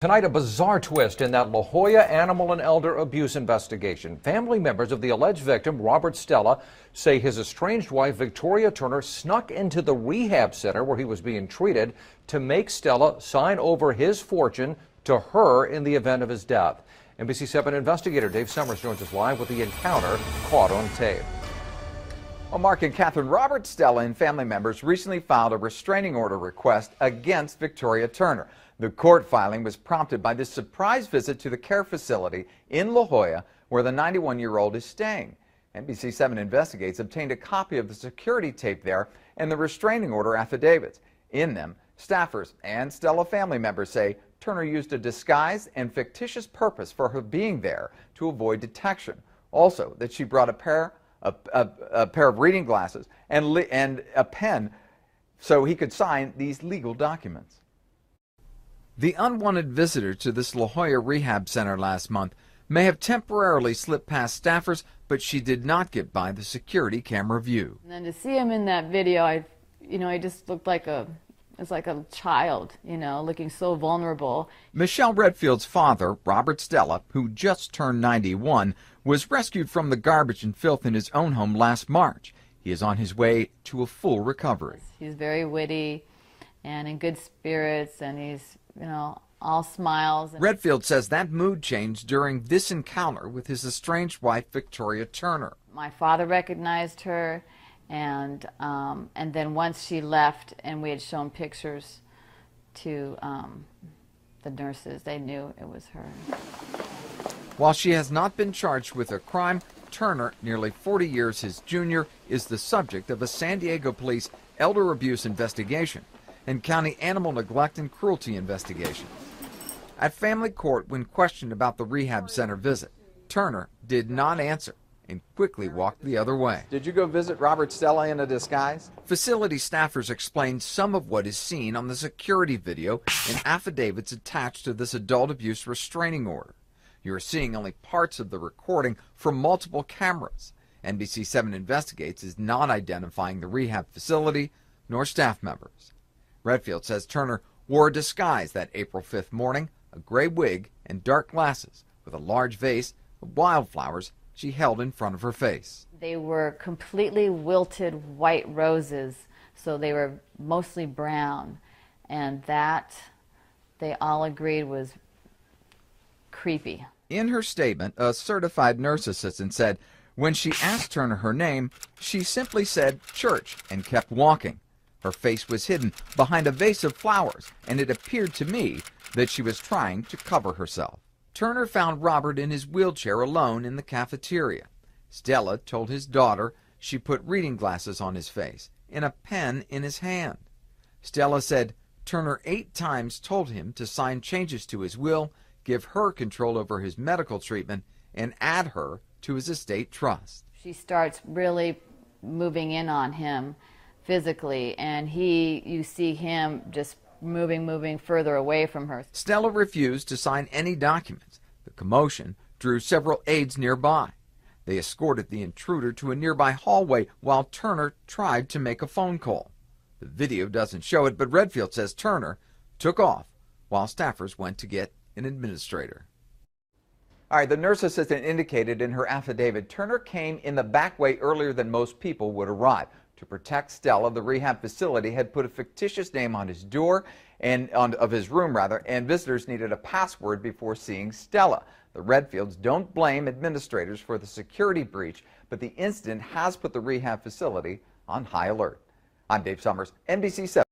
Tonight, a bizarre twist in that La Jolla animal and elder abuse investigation. Family members of the alleged victim, Robert Stella, say his estranged wife, Victoria Turner, snuck into the rehab center where he was being treated to make Stella sign over his fortune to her in the event of his death. NBC7 investigator Dave Summers joins us live with the encounter caught on tape. Well, Mark and Catherine, Robert Stella and family members recently filed a restraining order request against Victoria Turner. The court filing was prompted by this surprise visit to the care facility in La Jolla where the 91-year-old is staying. NBC7 Investigates obtained a copy of the security tape there and the restraining order affidavits. In them, staffers and Stella family members say Turner used a disguise and fictitious purpose for her being there to avoid detection. Also, that she brought a pair of reading glasses and a pen so he could sign these legal documents. The unwanted visitor to this La Jolla rehab center last month may have temporarily slipped past staffers, but she did not get by the security camera view. And then to see him in that video, he just looked like a child, looking so vulnerable. Michelle Redfield's father, Robert Stella, who just turned 91, was rescued from the garbage and filth in his own home last March. He is on his way to a full recovery. He's very witty and in good spirits, and he's, all smiles. Redfield says that mood changed during this encounter with his estranged wife, Victoria Turner. My father recognized her, and then once she left and we had shown pictures to the nurses, they knew it was her. While she has not been charged with a crime, Turner, nearly 40 years his junior, is the subject of a San Diego police elder abuse investigation and county animal neglect and cruelty investigation. At family court, when questioned about the rehab center visit, Turner did not answer and quickly walked the other way. Did you go visit Robert Stella in a disguise? Facility staffers explained some of what is seen on the security video and affidavits attached to this adult abuse restraining order. You are seeing only parts of the recording from multiple cameras. NBC7 Investigates is not identifying the rehab facility nor staff members. Redfield says Turner wore a disguise that April 5th morning, a gray wig and dark glasses with a large vase of wildflowers she held in front of her face. They were completely wilted white roses, so they were mostly brown, and that they all agreed was creepy. In her statement, a certified nurse assistant said when she asked Turner her name, she simply said church and kept walking. Her face was hidden behind a vase of flowers, and it appeared to me that she was trying to cover herself. Turner found Robert in his wheelchair alone in the cafeteria. Stella told his daughter she put reading glasses on his face and a pen in his hand. Stella said Turner 8 times told him to sign changes to his will, give her control over his medical treatment, and add her to his estate trust. She starts really moving in on him physically, and you see him just moving further away from her. Stella refused to sign any documents. The commotion drew several aides nearby. They escorted the intruder to a nearby hallway while Turner tried to make a phone call. The video doesn't show it, but Redfield says Turner took off while staffers went to get an administrator. All right, the nurse assistant indicated in her affidavit Turner came in the back way earlier than most people would arrive. To protect Stella, the rehab facility had put a fictitious name on his door of his room, and visitors needed a password before seeing Stella. The Redfields don't blame administrators for the security breach, but the incident has put the rehab facility on high alert. I'm Dave Summers, NBC7.